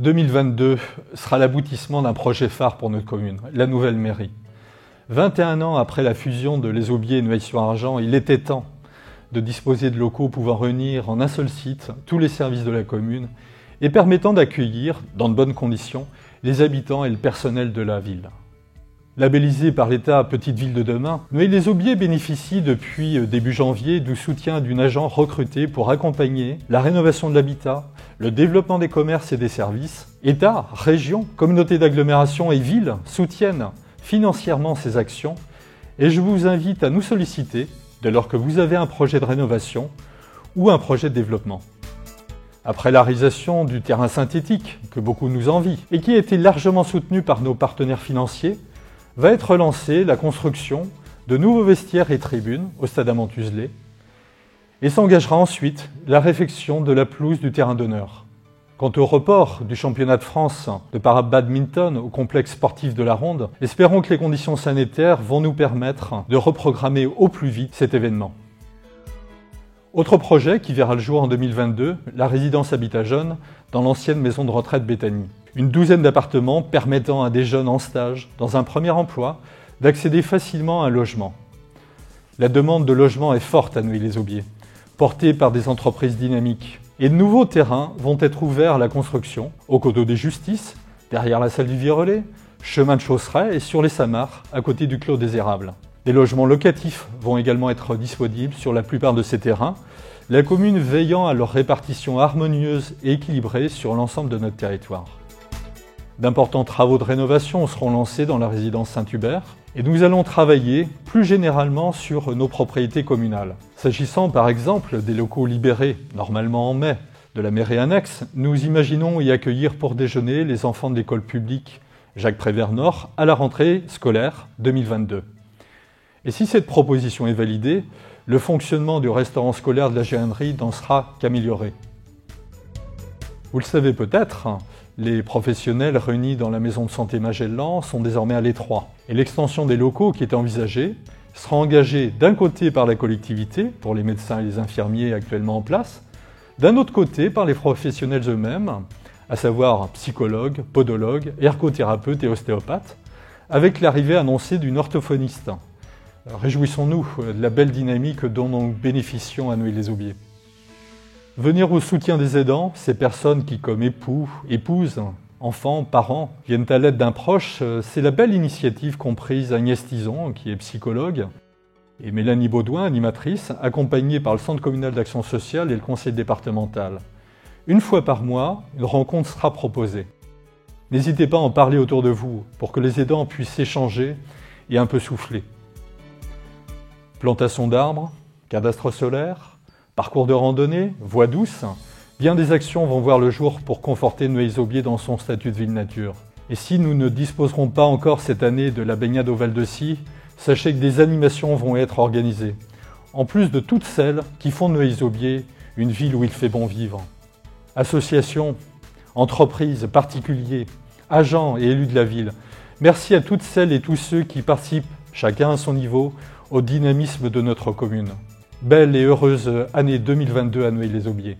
2022 sera l'aboutissement d'un projet phare pour notre commune, la nouvelle mairie. 21 ans après la fusion de Les Aubiers et Noailles-sur-Argent, il était temps de disposer de locaux pouvant réunir en un seul site tous les services de la commune et permettant d'accueillir, dans de bonnes conditions, les habitants et le personnel de la ville. Labellisée par l'État Petite Ville de demain, Noailles-les-Aubiers bénéficie depuis début janvier du soutien d'une agent recrutée pour accompagner la rénovation de l'habitat, le développement des commerces et des services. État, région, communauté d'agglomération et ville soutiennent financièrement ces actions et je vous invite à nous solliciter dès lors que vous avez un projet de rénovation ou un projet de développement. Après la réalisation du terrain synthétique, que beaucoup nous envient, et qui a été largement soutenu par nos partenaires financiers, va être lancée la construction de nouveaux vestiaires et tribunes au stade Amand-Uzelay et s'engagera ensuite la réfection de la pelouse du terrain d'honneur. Quant au report du championnat de France de para-badminton au complexe sportif de la Ronde, espérons que les conditions sanitaires vont nous permettre de reprogrammer au plus vite cet événement. Autre projet qui verra le jour en 2022, la résidence Habitat Jeunes dans l'ancienne maison de retraite Béthanie. Une douzaine d'appartements permettant à des jeunes en stage, dans un premier emploi, d'accéder facilement à un logement. La demande de logement est forte à Noailles-les-Aubiers, portée par des entreprises dynamiques. Et de nouveaux terrains vont être ouverts à la construction, au Coteau des Justices, derrière la salle du Vieux-Relais, chemin de Chausseret et sur les Samars, à côté du Clos des Érables. Des logements locatifs vont également être disponibles sur la plupart de ces terrains, la commune veillant à leur répartition harmonieuse et équilibrée sur l'ensemble de notre territoire. D'importants travaux de rénovation seront lancés dans la résidence Saint-Hubert et nous allons travailler plus généralement sur nos propriétés communales. S'agissant par exemple des locaux libérés, normalement en mai, de la mairie annexe, nous imaginons y accueillir pour déjeuner les enfants de l'école publique Jacques Prévert Nord à la rentrée scolaire 2022. Et si cette proposition est validée, le fonctionnement du restaurant scolaire de la Géannerie n'en sera qu'amélioré. Vous le savez peut-être, les professionnels réunis dans la maison de santé Magellan sont désormais à l'étroit. Et l'extension des locaux qui est envisagée sera engagée d'un côté par la collectivité, pour les médecins et les infirmiers actuellement en place, d'un autre côté par les professionnels eux-mêmes, à savoir psychologues, podologues, ergothérapeutes et ostéopathes, avec l'arrivée annoncée d'une orthophoniste. Réjouissons-nous de la belle dynamique dont nous bénéficions à Noailles-les-Aubiers. Venir au soutien des aidants, ces personnes qui, comme époux, épouses, enfants, parents, viennent à l'aide d'un proche, c'est la belle initiative qu'ont prise Agnès Tison, qui est psychologue, et Mélanie Baudouin, animatrice, accompagnée par le Centre communal d'action sociale et le conseil départemental. Une fois par mois, une rencontre sera proposée. N'hésitez pas à en parler autour de vous pour que les aidants puissent s'échanger et un peu souffler. Plantation d'arbres, cadastre solaire, parcours de randonnée, voies douces, bien des actions vont voir le jour pour conforter Noailles-les-Aubiers dans son statut de ville nature. Et si nous ne disposerons pas encore cette année de la baignade au Val-de-Scie, sachez que des animations vont être organisées, en plus de toutes celles qui font de Noailles-les-Aubiers une ville où il fait bon vivre. Associations, entreprises, particuliers, agents et élus de la ville, merci à toutes celles et tous ceux qui participent, chacun à son niveau, au dynamisme de notre commune. Belle et heureuse année 2022 à Noailles-les-Aubiers.